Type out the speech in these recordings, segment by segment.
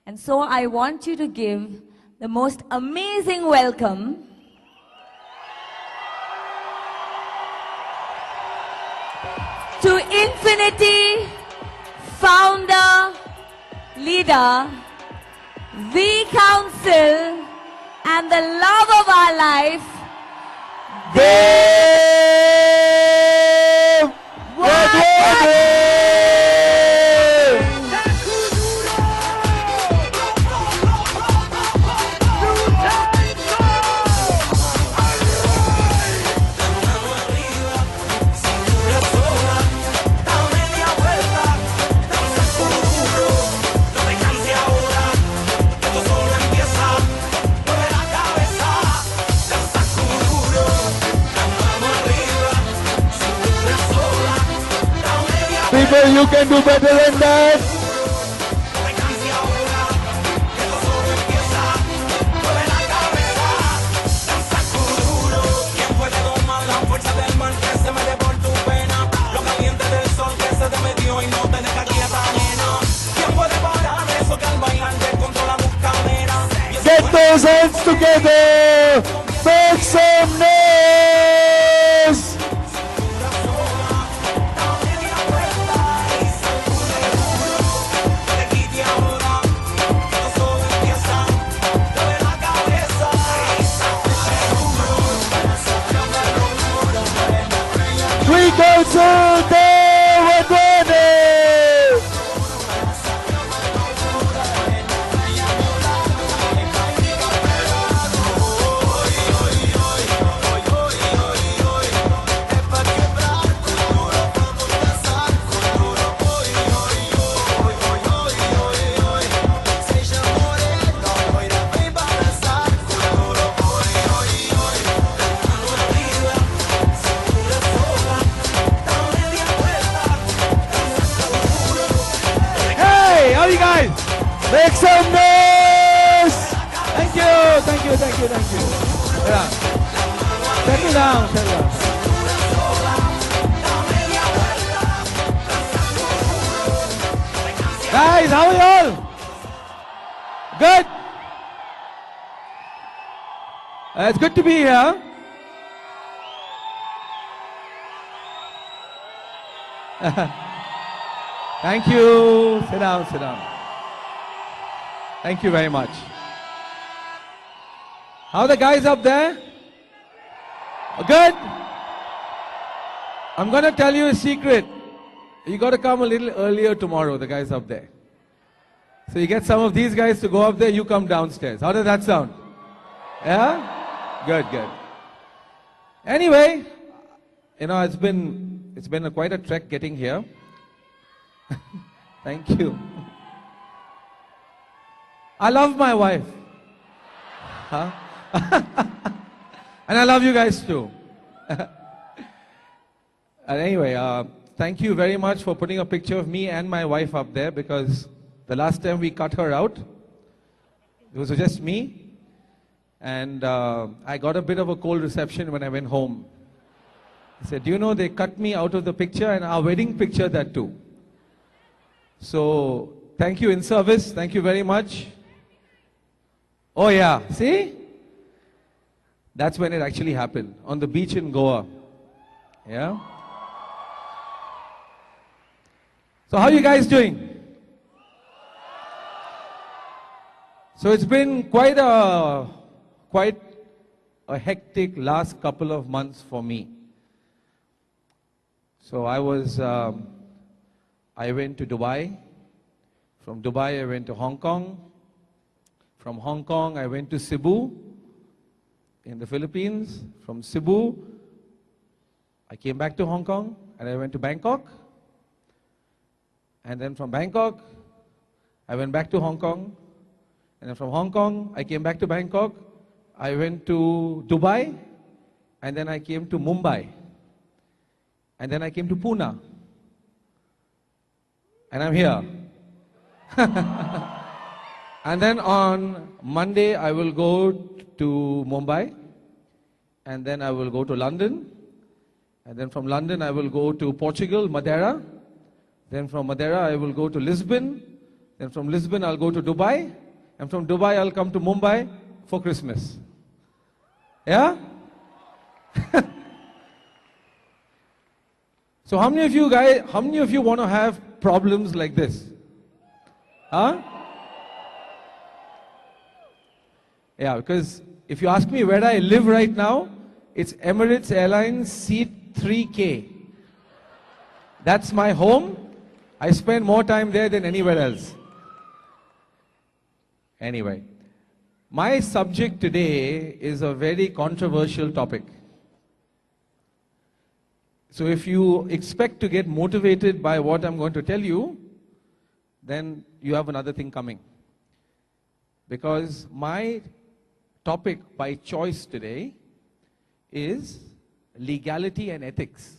And so I want you to give the most amazing welcome to Infinity founder, leader, the council, and the love of our life, WADHWANI! People, you can do better than that. Get those hands together. Make some noise. We go to the WADHWANI! How are you guys? Make some noise! Thank you, thank you, thank you, thank you. Yeah. Settle down, settle down. Guys, how are you all? Good? It's good to be here. Thank you. Sit down, sit down. Thank you very much. How are the guys up there? Good? I'm going to tell you a secret. You got to come a little earlier tomorrow, the guys up there. So you get some of these guys to go up there, you come downstairs. How does that sound? Yeah? Good, good. Anyway, you know, it's been quite a trek getting here. Thank you. I love my wife. Huh? And I love you guys too. And anyway, thank you very much for putting a picture of me and my wife up there, because the last time we cut her out, it was just me. And I got a bit of a cold reception when I went home. I said, do you know, they cut me out of the picture, and our wedding picture that too. So, thank you in service. Thank you very much. Oh yeah, see? That's when it actually happened, on the beach in Goa. Yeah? So how are you guys doing? So it's been quite a hectic last couple of months for me. So I went to Dubai. From Dubai, I went to Hong Kong. From Hong Kong, I went to Cebu in the Philippines. From Cebu, I came back to Hong Kong and I went to Bangkok. And then from Bangkok, I went back to Hong Kong. And then from Hong Kong, I came back to Bangkok. I went to Dubai. And then I came to Mumbai. And then I came to Pune. And I'm here. And then on Monday, I will go to Mumbai. And then I will go to London. And then from London, I will go to Portugal, Madeira. Then from Madeira, I will go to Lisbon. Then from Lisbon, I'll go to Dubai. And from Dubai, I'll come to Mumbai for Christmas. Yeah? So how many of you want to have problems like this? Huh? Yeah, because if you ask me where I live right now, it's Emirates Airlines seat 3K. That's my home. I spend more time there than anywhere else. Anyway, my subject today is a very controversial topic. So if you expect to get motivated by what I'm going to tell you, then you have another thing coming. Because my topic by choice today is legality and ethics.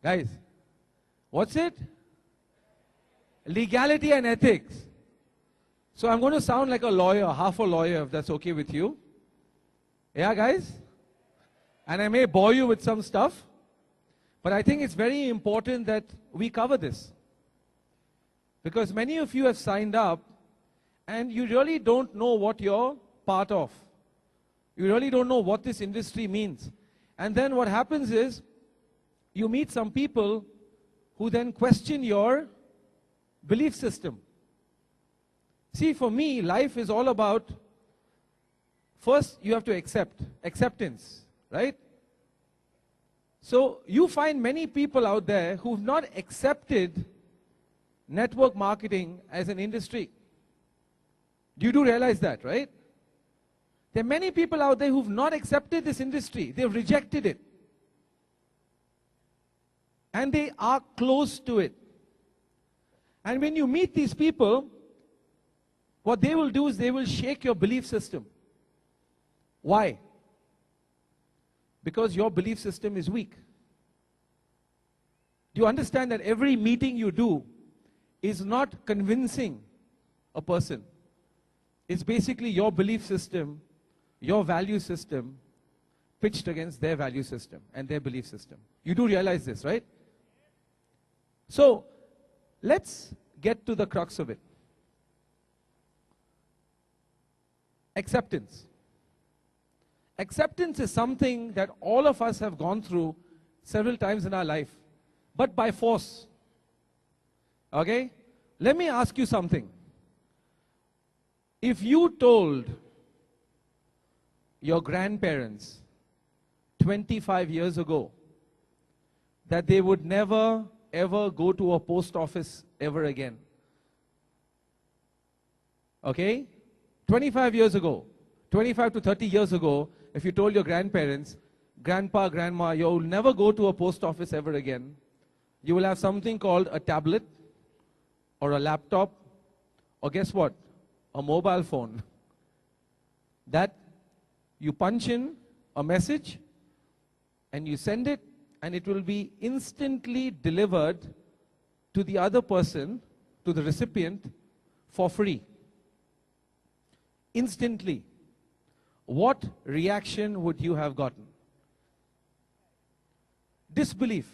Guys, what's it? Legality and ethics. So I'm going to sound like a lawyer, half a lawyer, if that's okay with you. Yeah, guys? And I may bore you with some stuff, but I think it's very important that we cover this. Because many of you have signed up and you really don't know what you're part of. You really don't know what this industry means. And then what happens is, you meet some people who then question your belief system. See, for me, life is all about, first you have to acceptance, right? So you find many people out there who've not accepted network marketing as an industry. You do realize that, right? There are many people out there who've not accepted this industry. They've rejected it. And they are close to it. And when you meet these people, what they will do is they will shake your belief system. Why? Because your belief system is weak. Do you understand that every meeting you do is not convincing a person? It's basically your belief system, your value system, pitched against their value system and their belief system. You do realize this, right? So, let's get to the crux of it. Acceptance. Acceptance is something that all of us have gone through several times in our life, but by force. Okay? Let me ask you something. If you told your grandparents 25 years ago that they would never ever go to a post office ever again. Okay? 25 years ago, 25 to 30 years ago, if you told your grandparents, grandpa, grandma, you'll never go to a post office ever again. You will have something called a tablet or a laptop or guess what? A mobile phone. That you punch in a message and you send it and it will be instantly delivered to the other person, to the recipient, for free. Instantly. What reaction would you have gotten? Disbelief.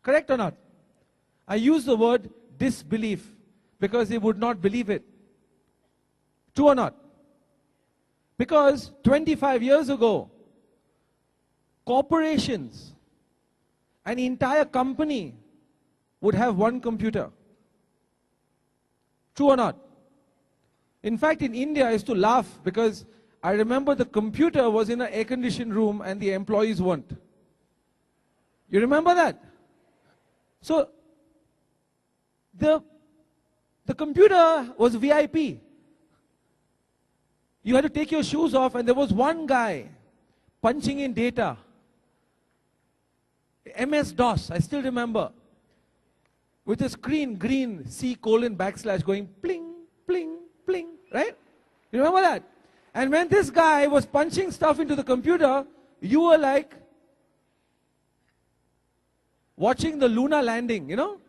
Correct or not? I use the word disbelief because they would not believe it. True or not? Because 25 years ago, corporations, an entire company would have one computer. True or not? In fact, in India, I used to laugh because I remember the computer was in an air-conditioned room and the employees weren't. You remember that? So, the computer was VIP. You had to take your shoes off and there was one guy punching in data. MS-DOS, I still remember. With a screen, green, C:\/ going pling, pling, pling, right? You remember that? And when this guy was punching stuff into the computer, you were like watching the lunar landing, you know?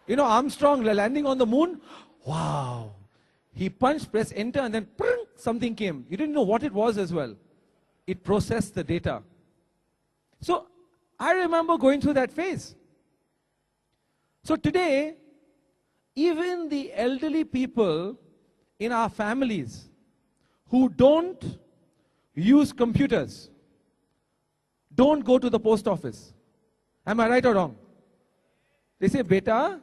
You know Armstrong landing on the moon? Wow. He punched, pressed enter, and then something came. You didn't know what it was as well. It processed the data. So, I remember going through that phase. So today, even the elderly people in our families who don't use computers don't go to the post office. Am I right or wrong? They say, beta,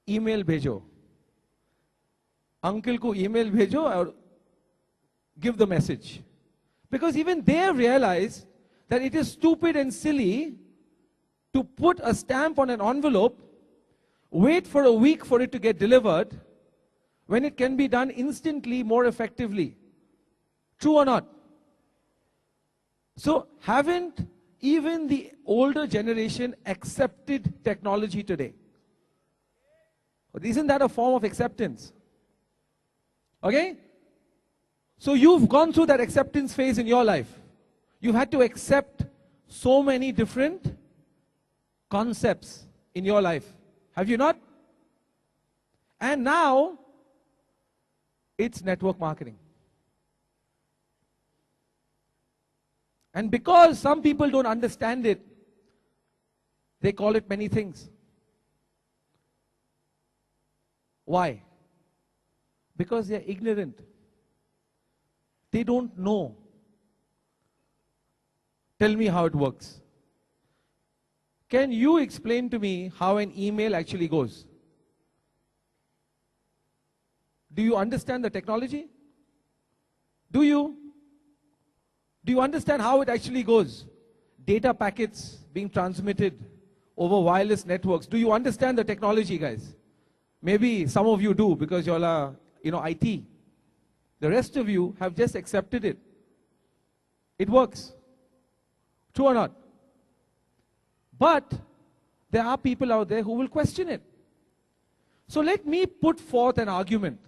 email bhejo. Uncle ko email bhejo or give the message. Because even they have realized that it is stupid and silly to put a stamp on an envelope, wait for a week for it to get delivered, when it can be done instantly, more effectively. True or not? So, haven't even the older generation accepted technology today? Isn't that a form of acceptance? Okay? So you've gone through that acceptance phase in your life. You've had to accept so many different concepts in your life. Have you not? And now, it's network marketing. And because some people don't understand it, they call it many things. Why? Because they are ignorant. They don't know. Tell me how it works. Can you explain to me how an email actually goes? Do you understand the technology? Do you? Do you understand how it actually goes? Data packets being transmitted over wireless networks. Do you understand the technology, guys? Maybe some of you do because you all are, IT. The rest of you have just accepted it. It works. True or not? But there are people out there who will question it. So let me put forth an argument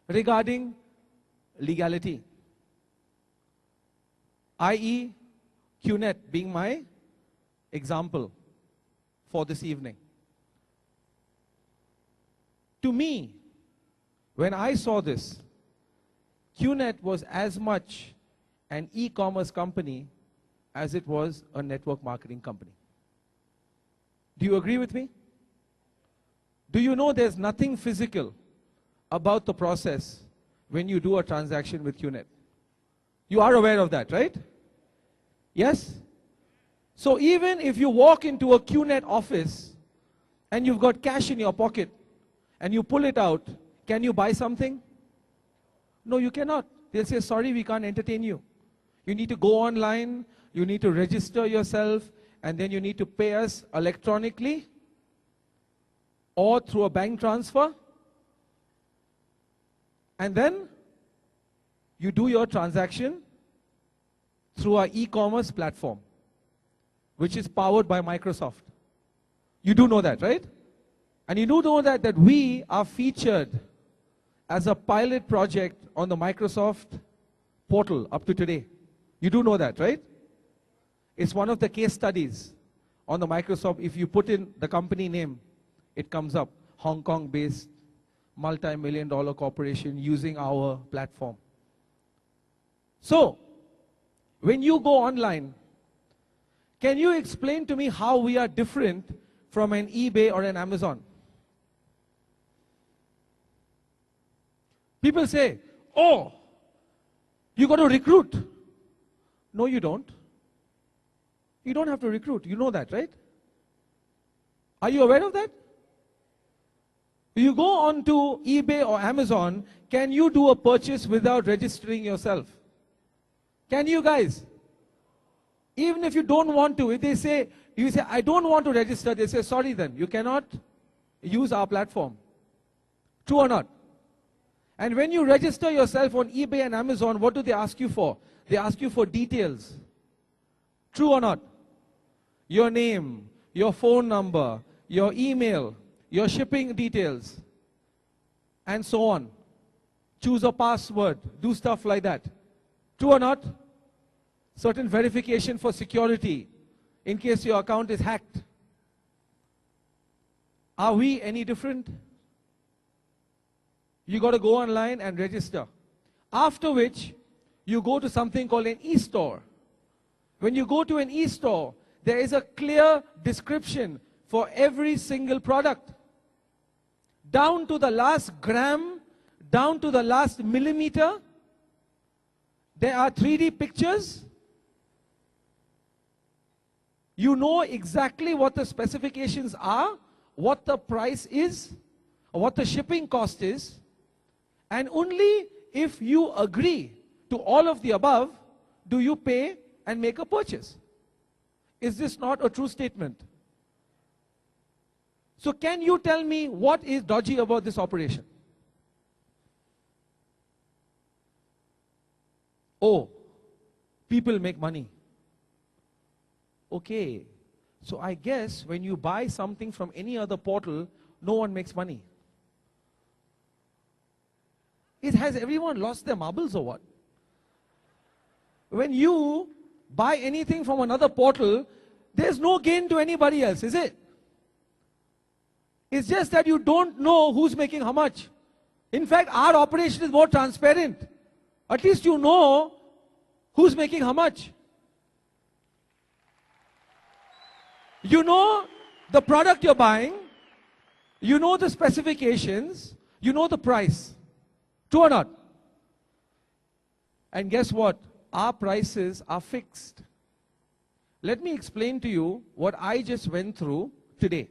regarding legality, i.e. QNet being my example for this evening. To me, when I saw this, QNet was as much an e-commerce company as it was a network marketing company. Do you agree with me? Do you know there's nothing physical about the process when you do a transaction with QNet? You are aware of that, right? Yes? So even if you walk into a QNet office and you've got cash in your pocket and you pull it out, can you buy something? No, you cannot. They'll say, sorry, we can't entertain you. You need to go online, you need to register yourself, and then you need to pay us electronically or through a bank transfer. And then you do your transaction through our e-commerce platform, which is powered by Microsoft. You do know that, right? And you do know that we are featured as a pilot project on the Microsoft portal up to today. You do know that, right? It's one of the case studies on the Microsoft. If you put in the company name, it comes up. Hong Kong-based, multi-million-dollar corporation using our platform. So, when you go online, can you explain to me how we are different from an eBay or an Amazon? People say, oh, you got to recruit. No, you don't. You don't have to recruit. You know that, right? Are you aware of that? You go on to eBay or Amazon, can you do a purchase without registering yourself? Can you guys? Even if you don't want to, if they say, you say, I don't want to register, they say, sorry then, you cannot use our platform. True or not? And when you register yourself on eBay and Amazon, what do they ask you for? They ask you for details. True or not? Your name, your phone number, your email, your shipping details, and so on. Choose a password, do stuff like that. True or not? Certain verification for security, in case your account is hacked. Are we any different? You got to go online and register. After which, you go to something called an e-store. When you go to an e-store, there is a clear description for every single product. Down to the last gram, down to the last millimeter. There are 3D pictures. You know exactly what the specifications are, what the price is, or what the shipping cost is. And only if you agree to all of the above, do you pay and make a purchase. Is this not a true statement? So can you tell me what is dodgy about this operation? Oh, people make money. Okay, so I guess when you buy something from any other portal, no one makes money. Has everyone lost their marbles or what? When you buy anything from another portal, there's no gain to anybody else, is it? It's just that you don't know who's making how much. In fact, our operation is more transparent. At least you know who's making how much. You know the product you're buying, you know the specifications, you know the price. True or not? And guess what? Our prices are fixed. Let me explain to you what I just went through today.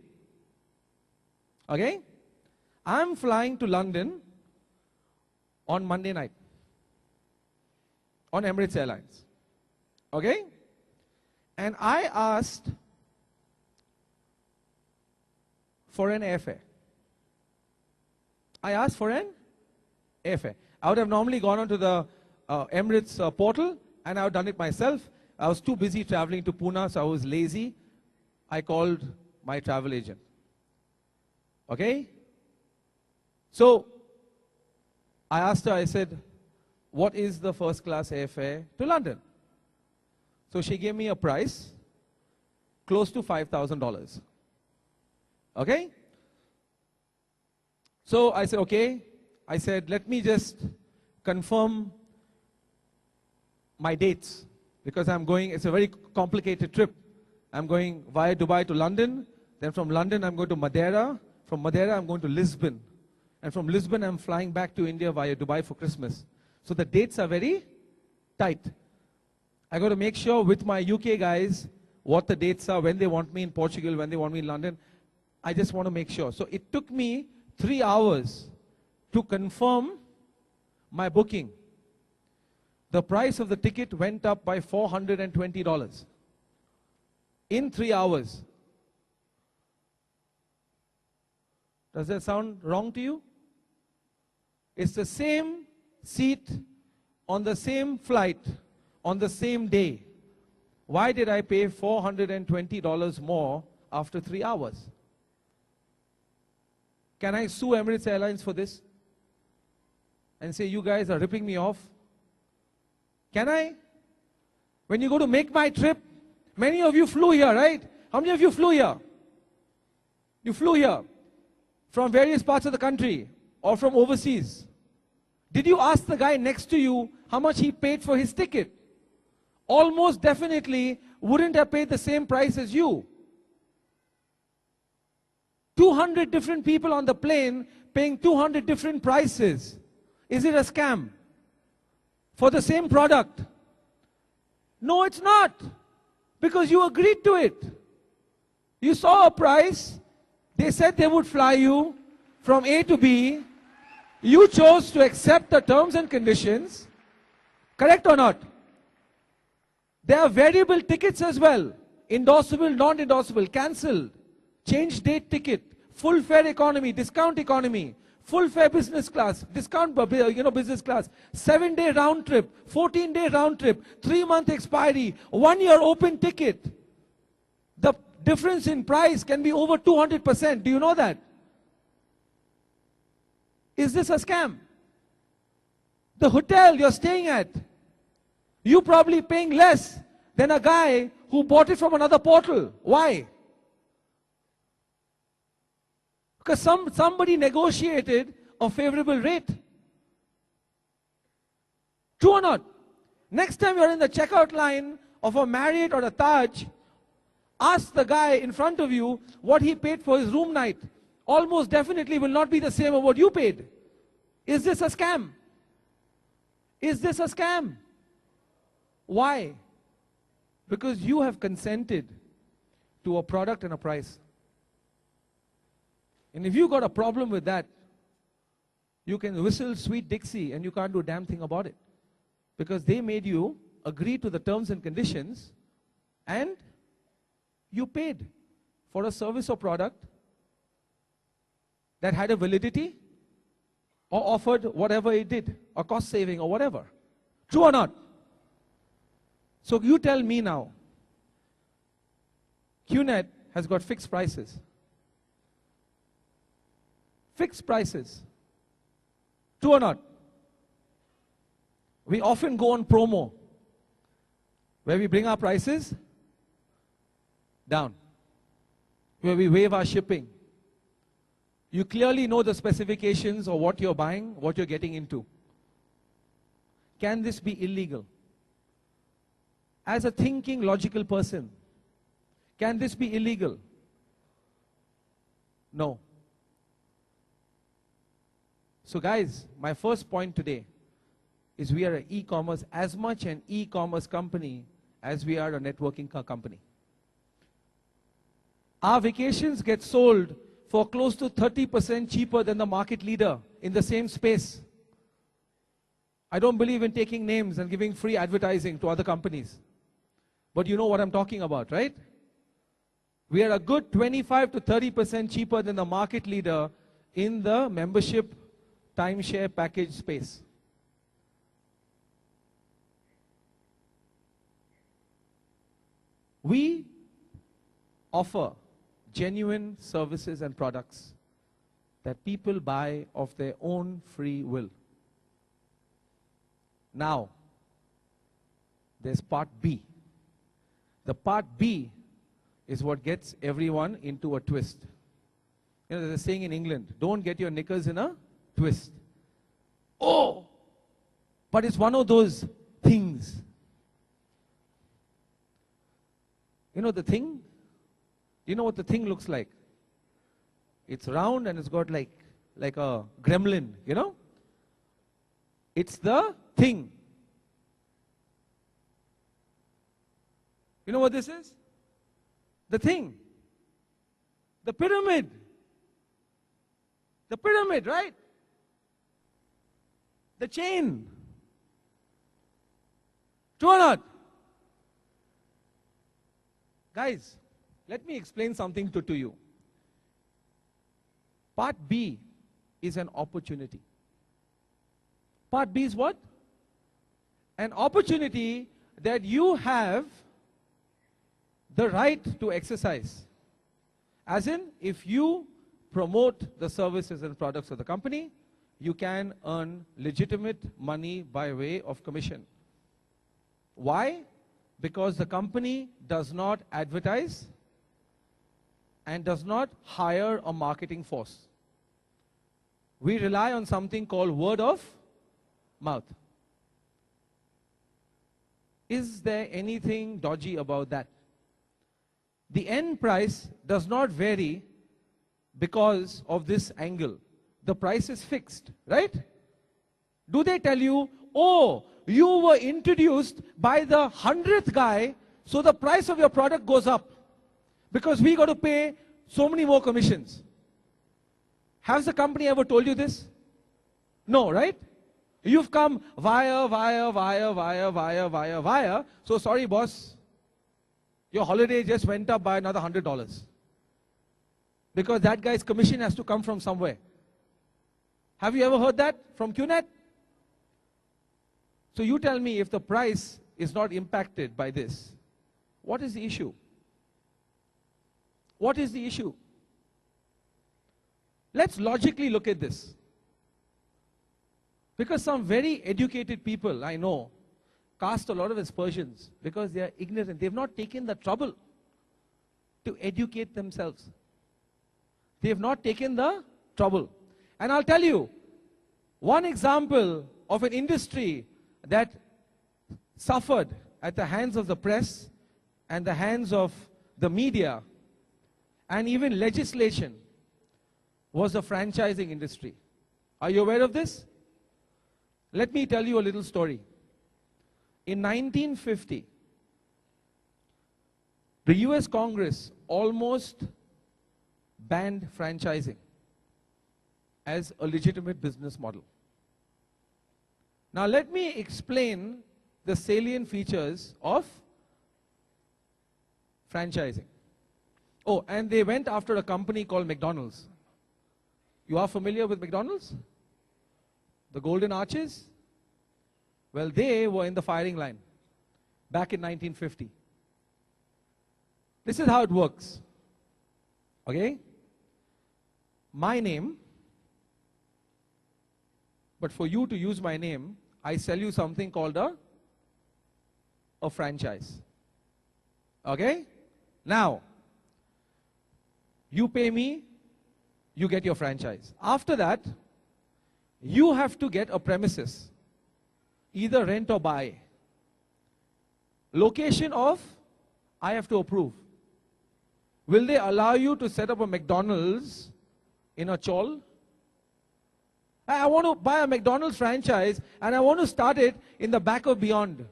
Okay? I'm flying to London on Monday night on Emirates Airlines. Okay? And I asked for an airfare. I asked for an airfare. I would have normally gone onto the Emirates portal and I would have done it myself. I was too busy traveling to Pune, so I was lazy. I called my travel agent. Okay? So I asked her, I said, what is the first class airfare to London? So she gave me a price close to $5,000. Okay? So I said, okay. I said, let me just confirm my dates because I'm going, it's a very complicated trip. I'm going via Dubai to London. Then from London, I'm going to Madeira. From Madeira, I'm going to Lisbon. And from Lisbon, I'm flying back to India via Dubai for Christmas. So the dates are very tight. I got to make sure with my UK guys what the dates are, when they want me in Portugal, when they want me in London. I just want to make sure. So it took me 3 hours to confirm my booking. The price of the ticket went up by $420 in 3 hours. Does that sound wrong to you? It's the same seat on the same flight on the same day. Why did I pay $420 more after 3 hours? Can I sue Emirates Airlines for this? And say, you guys are ripping me off? Can I? When you go to make my trip, many of you flew here, right? How many of you flew here? You flew here from various parts of the country or from overseas. Did you ask the guy next to you how much he paid for his ticket? Almost definitely wouldn't have paid the same price as you. 200 different people on the plane paying 200 different prices. Is it a scam? For the same product? No, it's not. Because you agreed to it. You saw a price. They said they would fly you from A to B. You chose to accept the terms and conditions. Correct or not? There are variable tickets as well. Endorsable, non-endorsable, cancelled. Change date ticket, full fare economy, discount economy, full fare business class, discount business class, 7-day round trip, 14-day round trip, 3-month expiry, 1-year open ticket. The difference in price can be over 200%. Do you know that? Is this a scam? The hotel you're staying at, you probably paying less than a guy who bought it from another portal. Why? Because somebody negotiated a favorable rate. True or not? Next time you're in the checkout line of a Marriott or a Taj, Ask the guy in front of you what he paid for his room night. Almost definitely will not be the same as what you paid. Is this a scam? Is this a scam? Why? Because you have consented to a product and a price. And if you got a problem with that, you can whistle Sweet Dixie and you can't do a damn thing about it. Because they made you agree to the terms and conditions and you paid for a service or product that had a validity or offered whatever it did, or cost saving or whatever. True or not? So you tell me now, QNet has got fixed prices. Fixed prices. True or not? We often go on promo, where we bring our prices down, where we waive our shipping. You clearly know the specifications of what you're buying, what you're getting into. Can this be illegal? As a thinking, logical person, can this be illegal? No. So guys, my first point today is we are an e-commerce, as much an e-commerce company as we are a networking company. Our vacations get sold for close to 30% cheaper than the market leader in the same space. I don't believe in taking names and giving free advertising to other companies. But you know what I'm talking about, right? We are a good 25 to 30% cheaper than the market leader in the membership timeshare package space. We offer genuine services and products that people buy of their own free will. Now, there's part B. The part B is what gets everyone into a twist. You know, there's a saying in England, don't get your knickers in a twist. Oh, but it's one of those things. You know the thing? You know what the thing looks like? It's round and it's got like a gremlin, you know? It's the thing. You know what this is? The thing. The pyramid. The pyramid, right? The chain. True or not? Guys, let me explain something to you. Part B is an opportunity. Part B is what? An opportunity that you have the right to exercise. As in, if you promote the services and products of the company, you can earn legitimate money by way of commission. Why? Because the company does not advertise and does not hire a marketing force. We rely on something called word of mouth. Is there anything dodgy about that? The end price does not vary because of this angle. The price is fixed, right? Do they tell you, oh, you were introduced by the 100th guy, so the price of your product goes up because we got to pay so many more commissions? Has the company ever told you this? No, right? You've come via. So sorry, boss. Your holiday just went up by another $100. Because that guy's commission has to come from somewhere. Have you ever heard that from QNet? So you tell me, if the price is not impacted by this, what is the issue? What is the issue? Let's logically look at this. Because some very educated people, I know, cast a lot of aspersions because they are ignorant. They've not taken the trouble to educate themselves. They've not taken the trouble. And I'll tell you, one example of an industry that suffered at the hands of the press and the hands of the media, and even legislation was the franchising industry. Are you aware of this? Let me tell you a little story. In 1950, the US Congress almost banned franchising as a legitimate business model. Now let me explain the salient features of franchising. Oh, and they went after a company called McDonald's. You are familiar with McDonald's? The Golden Arches? Well, they were in the firing line back in 1950. This is how it works. Okay? My name, but for you to use my name, I sell you something called a franchise. Okay? Now, you pay me, you get your franchise. After that, you have to get a premises, either rent or buy. Location of, I have to approve. Will they allow you to set up a McDonald's in a chawl? I want to buy a McDonald's franchise and I want to start it in the back of Beyond.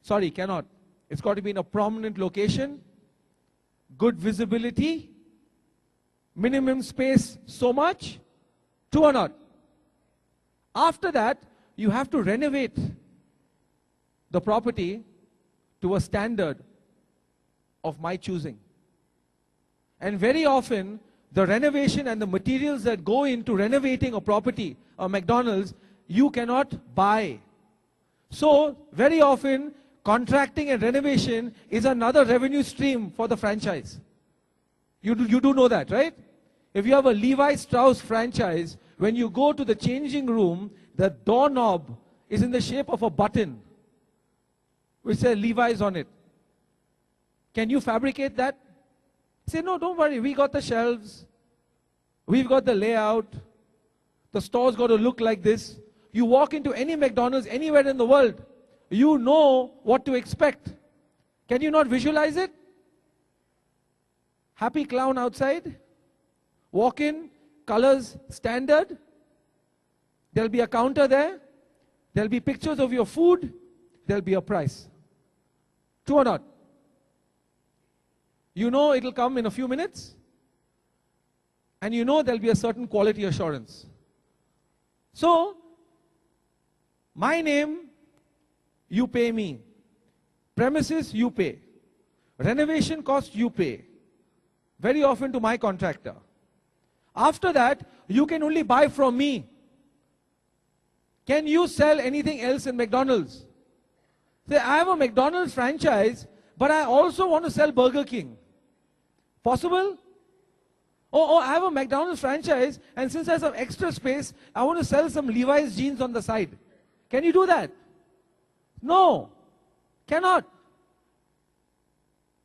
Sorry, cannot. It's got to be in a prominent location, good visibility, minimum space so much, true or not? After that, you have to renovate the property to a standard of my choosing. And very often, the renovation and the materials that go into renovating a property, a McDonald's, you cannot buy. So, very often, contracting and renovation is another revenue stream for the franchise. You do know that, right? If you have a Levi Strauss franchise, when you go to the changing room, the doorknob is in the shape of a button, which says Levi's on it. Can you fabricate that? Say, no, don't worry, we got the shelves, we've got the layout, the store's got to look like this. You walk into any McDonald's anywhere in the world, you know what to expect. Can you not visualize it? Happy clown outside, walk in, colors standard, there'll be a counter there, there'll be pictures of your food, there'll be a price. True or not? You know it'll come in a few minutes, and you know there'll be a certain quality assurance. So, my name, you pay me. Premises, you pay. Renovation cost, you pay. Very often to my contractor. After that, you can only buy from me. Can you sell anything else in McDonald's? Say, I have a McDonald's franchise, but I also want to sell Burger King. Possible? Oh, I have a McDonald's franchise, and since there's some extra space, I want to sell some Levi's jeans on the side. Can you do that? No, cannot.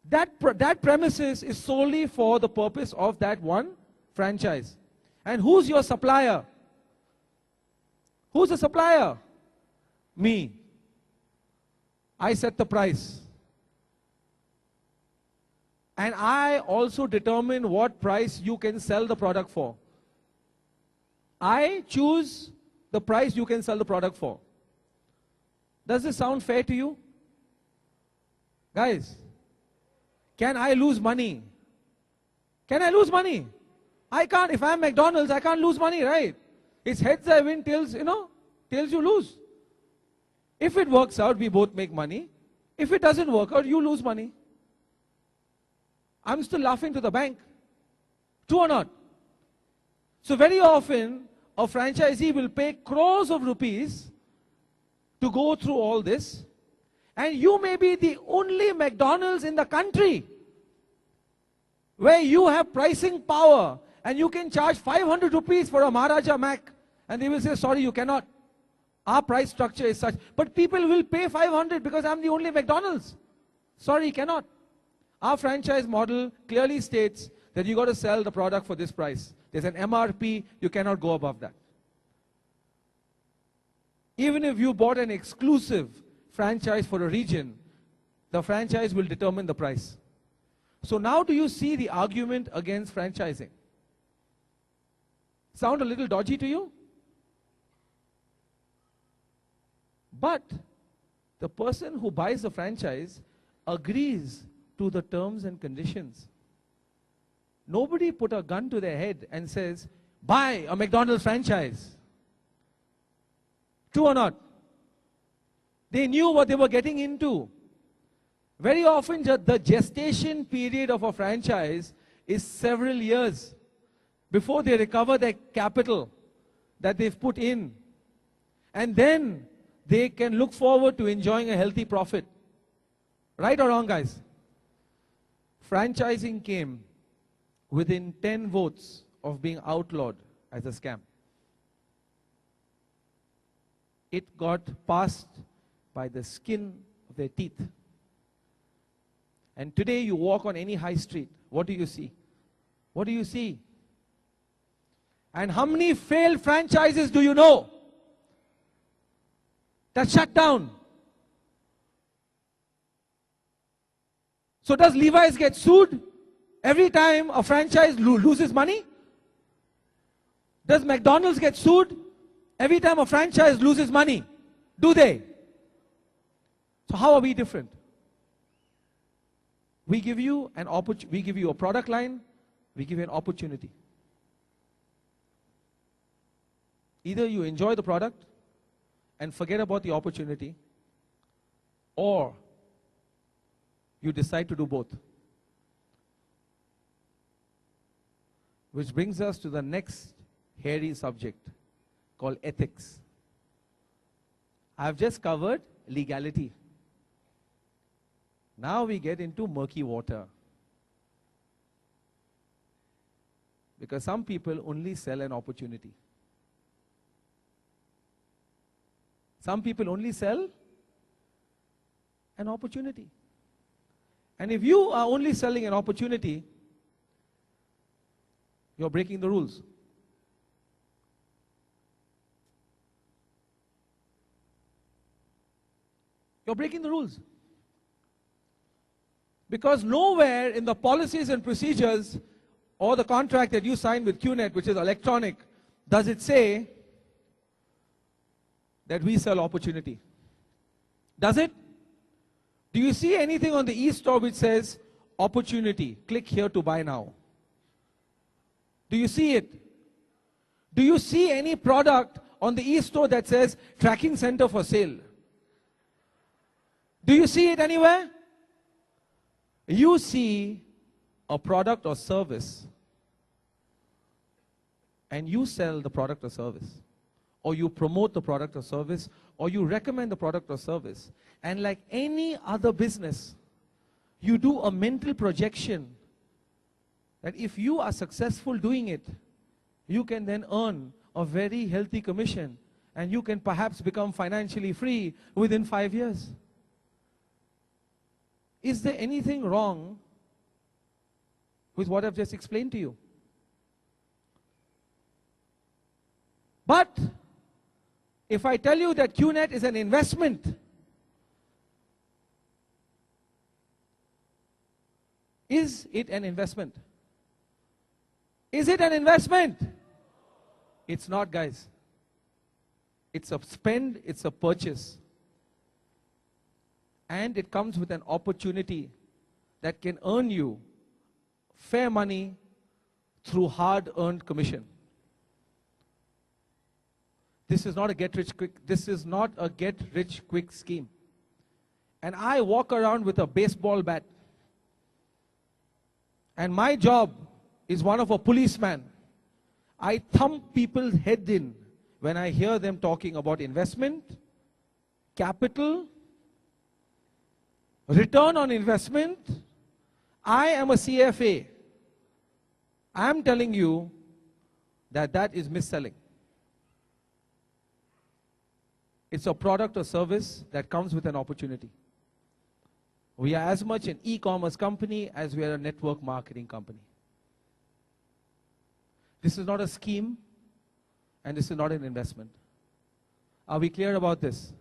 That premises is solely for the purpose of that one franchise. And who's your supplier? Who's the supplier? Me. I set the price. And I also determine what price you can sell the product for. I choose the price you can sell the product for. Does this sound fair to you? Guys, can I lose money? Can I lose money? I can't. If I'm McDonald's, I can't lose money, right? It's heads I win, tails, tails you lose. If it works out, we both make money. If it doesn't work out, you lose money. I'm still laughing to the bank. True or not? So very often, a franchisee will pay crores of rupees to go through all this. And you may be the only McDonald's in the country where you have pricing power and you can charge 500 rupees for a Maharaja Mac. And they will say, sorry, you cannot. Our price structure is such. But people will pay 500 because I'm the only McDonald's. Sorry, cannot. Our franchise model clearly states that you got to sell the product for this price. There's an MRP, you cannot go above that. Even if you bought an exclusive franchise for a region, the franchise will determine the price. So now do you see the argument against franchising? Sound a little dodgy to you? But the person who buys the franchise agrees to the terms and conditions. Nobody put a gun to their head and says, buy a McDonald's franchise. True or not? They knew what they were getting into. Very often the gestation period of a franchise is several years before they recover their capital that they've put in. And then they can look forward to enjoying a healthy profit. Right or wrong, guys? Franchising came within 10 votes of being outlawed as a scam. It got passed by the skin of their teeth. And today you walk on any high street, what do you see? What do you see? And how many failed franchises do you know that shut down? So does Levi's get sued every time a franchise loses money? Does McDonald's get sued every time a franchise loses money? Do they? So how are we different? We give you a product line, we give you an opportunity. Either you enjoy the product and forget about the opportunity, or you decide to do both. Which brings us to the next hairy subject called ethics. I've just covered legality. Now we get into murky water. Because some people only sell an opportunity. Some people only sell an opportunity. And if you are only selling an opportunity, you're breaking the rules. You're breaking the rules. Because nowhere in the policies and procedures or the contract that you sign with QNet, which is electronic, does it say that we sell opportunity. Does it? Do you see anything on the e-store which says opportunity, click here to buy now? Do you see it? Do you see any product on the e-store that says tracking center for sale? Do you see it anywhere? You see a product or service and you sell the product or service, or you promote the product or service, or you recommend the product or service. And like any other business, you do a mental projection that if you are successful doing it, you can then earn a very healthy commission and you can perhaps become financially free within 5 years. Is there anything wrong with what I've just explained to you? But if I tell you that QNet is an investment, is it an investment? Is it an investment? It's not, guys. It's a spend, it's a purchase. And it comes with an opportunity that can earn you fair money through hard-earned commission. This is not a get-rich-quick scheme. And I walk around with a baseball bat. And my job is one of a policeman. I thump people's head in when I hear them talking about investment, capital, return on investment. I am a CFA. I am telling you that that is mis-selling. It's a product or service that comes with an opportunity. We are as much an e-commerce company as we are a network marketing company. This is not a scheme, and this is not an investment. Are we clear about this?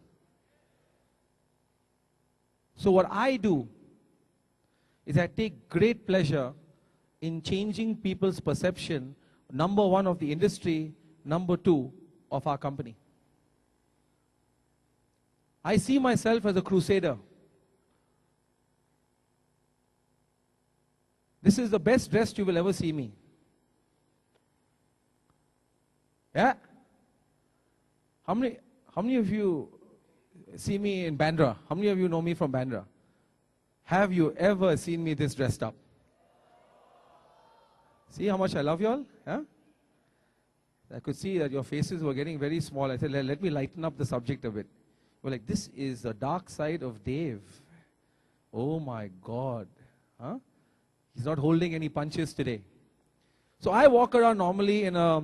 So what I do is I take great pleasure in changing people's perception, number one, of the industry, number two, of our company. I see myself as a crusader. This is the best dressed you will ever see me. Yeah? How many of you see me in Bandra? How many of you know me from Bandra? Have you ever seen me this dressed up? See how much I love you all? Yeah? I could see that your faces were getting very small. I said, let me lighten up the subject a bit. We're like, this is the dark side of Dave. Oh my God. Huh? He's not holding any punches today. So I walk around normally in a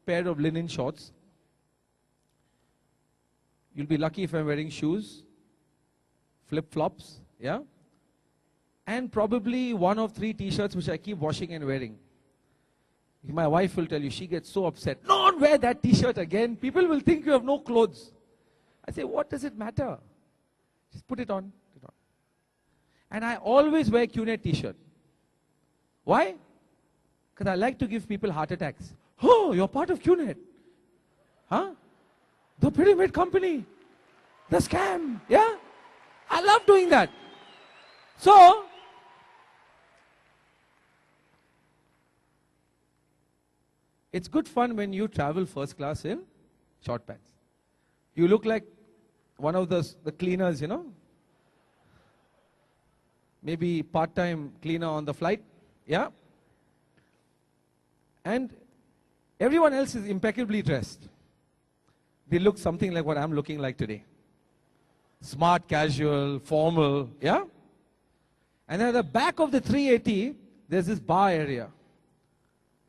pair of linen shorts. You'll be lucky if I'm wearing shoes, flip-flops, yeah? And probably one of 3 t-shirts which I keep washing and wearing. My wife will tell you, she gets so upset. Don't wear that t-shirt again. People will think you have no clothes. I say, what does it matter? Just put it on. And I always wear Q-net t-shirt. Why? Because I like to give people heart attacks. Oh, you're part of Q-net. Huh? The pyramid company. The scam. Yeah? I love doing that. So, it's good fun when you travel first class in short pants. You look like one of the cleaners, you know. Maybe part-time cleaner on the flight. Yeah. And everyone else is impeccably dressed. They look something like what I'm looking like today. Smart, casual, formal. Yeah. And then at the back of the 380, there's this bar area.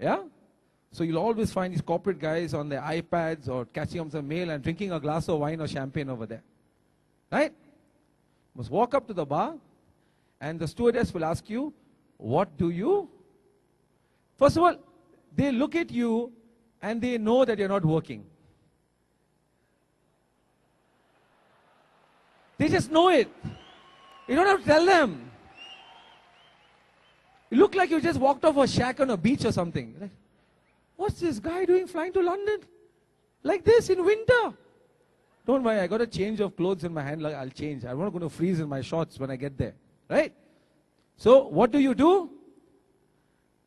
Yeah. So you'll always find these corporate guys on their iPads or catching up some mail and drinking a glass of wine or champagne over there. Right? You must walk up to the bar and the stewardess will ask you, what do you? First of all, they look at you and they know that you're not working. They just know it. You don't have to tell them. You look like you just walked off a shack on a beach or something. Like, what's this guy doing flying to London? Like this in winter? Don't worry, I got a change of clothes in my hand. Like, I'll change. I'm not going to freeze in my shorts when I get there. Right? So, what do?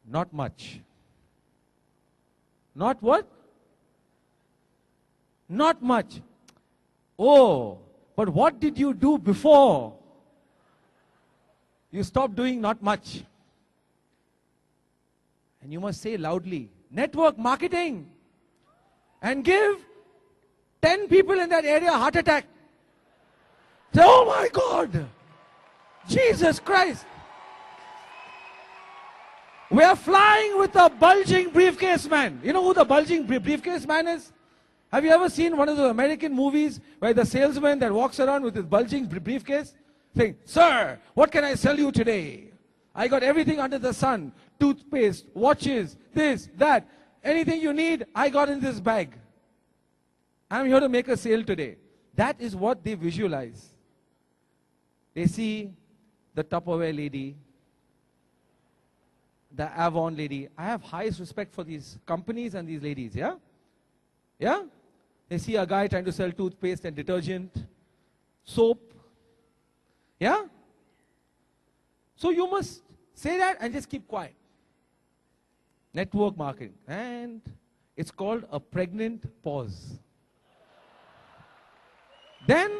Not much. Not what? Not much. Oh, but what did you do before you stopped doing not much? And you must say loudly, network marketing, and give 10 people in that area a heart attack. Say, oh my God, Jesus Christ. We are flying with a bulging briefcase man. You know who the bulging briefcase man is? Have you ever seen one of those American movies where the salesman that walks around with his bulging briefcase saying, sir, what can I sell you today? I got everything under the sun. Toothpaste, watches, this, that. Anything you need, I got in this bag. I'm here to make a sale today. That is what they visualize. They see the Tupperware lady, the Avon lady. I have highest respect for these companies and these ladies, yeah? Yeah? They see a guy trying to sell toothpaste and detergent, soap. Yeah? So you must say that and just keep quiet. Network marketing. And it's called a pregnant pause. Then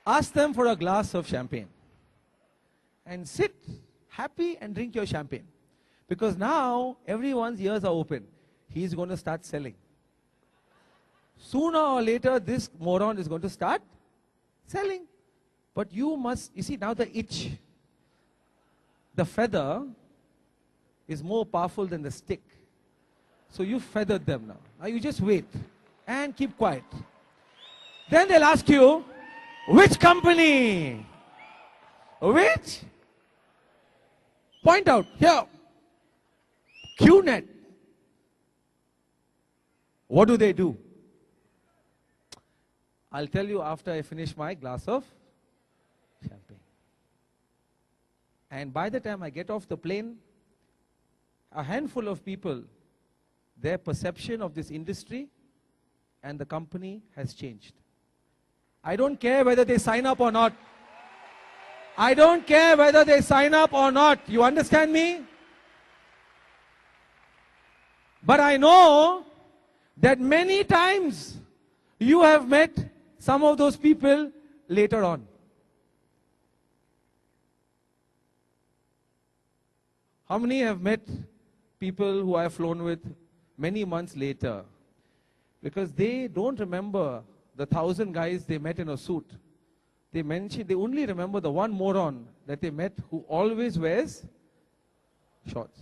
ask them for a glass of champagne. And sit happy and drink your champagne. Because now everyone's ears are open. He's going to start selling. Sooner or later, this moron is going to start selling. But you see, now the itch, the feather is more powerful than the stick. So you feathered them now. Now you just wait and keep quiet. Then they'll ask you, which company? Which? Point out, here. Q-net. What do? I'll tell you after I finish my glass of champagne. And by the time I get off the plane, a handful of people, their perception of this industry and the company has changed. I don't care whether they sign up or not. I don't care whether they sign up or not. You understand me? But I know that many times you have met some of those people later on. How many have met people who I have flown with many months later? Because they don't remember the 1,000 guys they met in a suit. They only remember the one moron that they met who always wears shorts.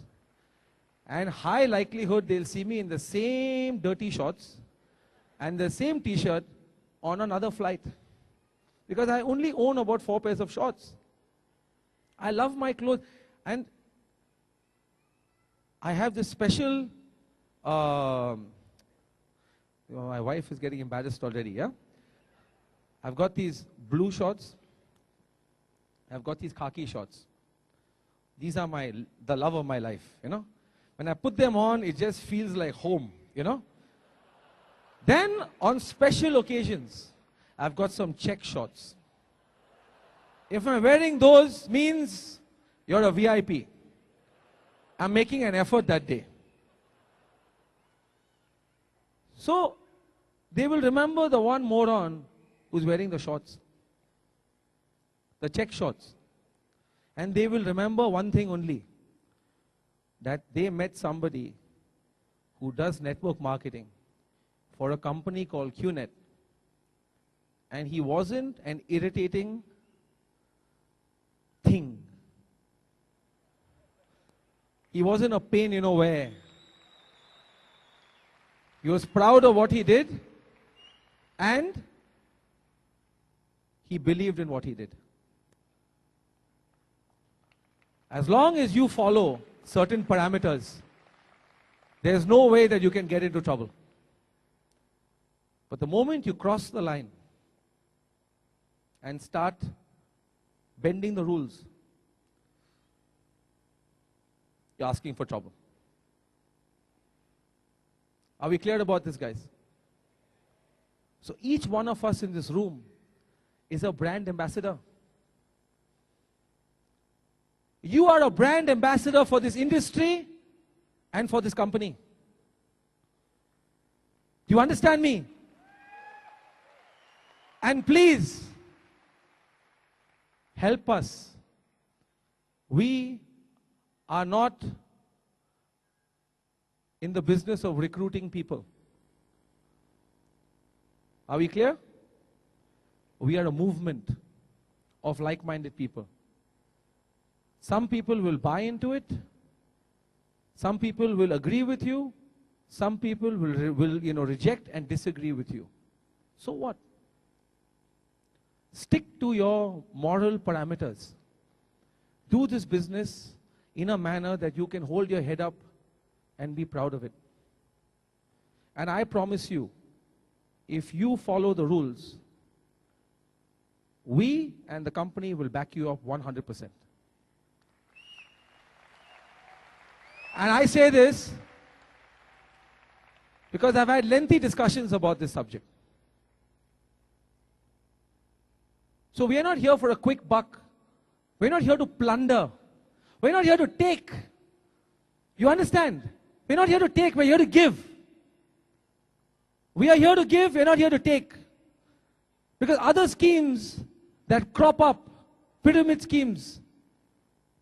And high likelihood they'll see me in the same dirty shorts and the same t-shirt on another flight. Because I only own about 4 pairs of shorts. I love my clothes. And I have this special, my wife is getting embarrassed already, yeah? I've got these blue shorts. I've got these khaki shorts. These are the love of my life, you know? When I put them on, it just feels like home, you know? Then, on special occasions, I've got some check shorts. If I'm wearing those, means you're a VIP. I'm making an effort that day. So, they will remember the one moron who's wearing the shorts, the check shorts. And they will remember one thing only, that they met somebody who does network marketing for a company called QNet. And he wasn't an irritating thing. He wasn't a pain, you know where. He was proud of what he did, and he believed in what he did. As long as you follow certain parameters, there's no way that you can get into trouble. But the moment you cross the line and start bending the rules, you're asking for trouble. Are we clear about this, guys? So each one of us in this room is a brand ambassador. You are a brand ambassador for this industry and for this company. Do you understand me? And please, help us. We are not in the business of recruiting people. Are we clear? We are a movement of like-minded people. Some people will buy into it. Some people will agree with you. Some people will reject and disagree with you. So what? Stick to your moral parameters. Do this business in a manner that you can hold your head up and be proud of it. And I promise you, if you follow the rules, we and the company will back you up 100%. And I say this because I've had lengthy discussions about this subject. So we are not here for a quick buck. We're not here to plunder. We're not here to take. You understand? We're not here to take, we're here to give. We are here to give, we're not here to take. Because other schemes that crop up, pyramid schemes,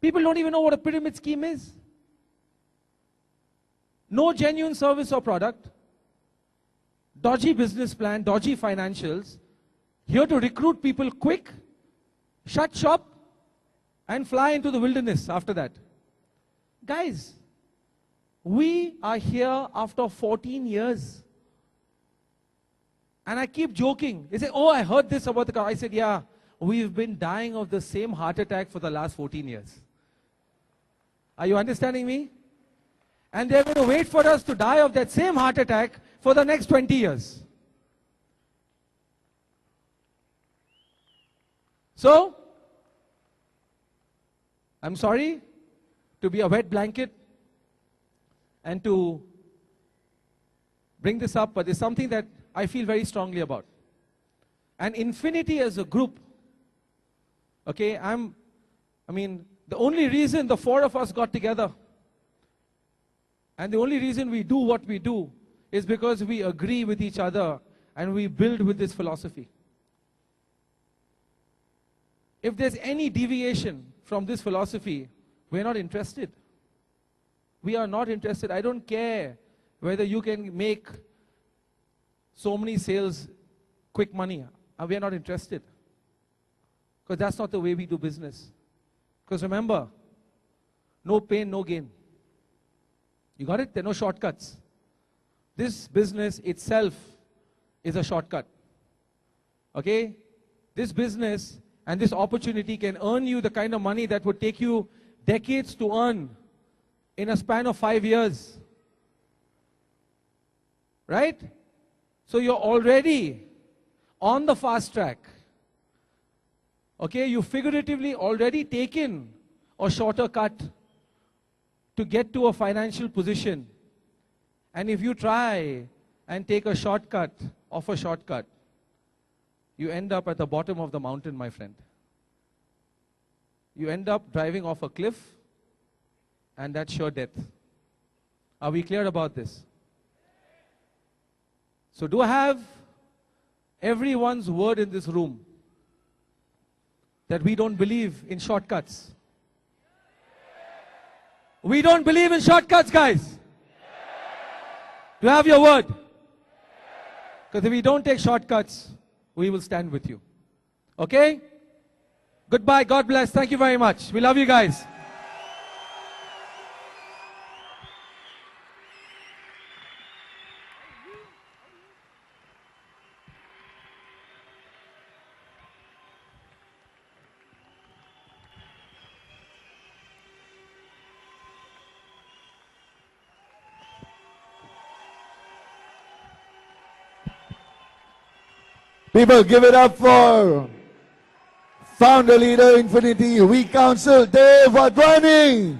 people don't even know what a pyramid scheme is. No genuine service or product, dodgy business plan, dodgy financials, here to recruit people quick, shut shop, and fly into the wilderness after that. Guys, we are here after 14 years. And I keep joking. They say, oh, I heard this about the car. I said, yeah, we've been dying of the same heart attack for the last 14 years. Are you understanding me? And they're going to wait for us to die of that same heart attack for the next 20 years. So, I'm sorry to be a wet blanket and to bring this up, but it's something that I feel very strongly about. And Infinity as a group, okay, the only reason the four of us got together and the only reason we do what we do is because we agree with each other and we build with this philosophy. If there's any deviation from this philosophy, we're not interested. We are not interested. I don't care whether you can make so many sales, quick money. We are not interested. Because that's not the way we do business. Because remember, no pain, no gain. You got it? There are no shortcuts. This business itself is a shortcut. Okay? This business and this opportunity can earn you the kind of money that would take you decades to earn in a span of 5 years. Right? So you're already on the fast track. Okay, you figuratively already taken a shorter cut to get to a financial position. And if you try and take a shortcut of a shortcut, you end up at the bottom of the mountain, my friend. You end up driving off a cliff, and that's sure death. Are we clear about this? So do I have everyone's word in this room that we don't believe in shortcuts? We don't believe in shortcuts, guys. Do you have your word? Because if we don't take shortcuts, we will stand with you. Okay? Goodbye. God bless. Thank you very much. We love you guys. People, give it up for founder leader Infinity. We counsel Dave WADHWANI.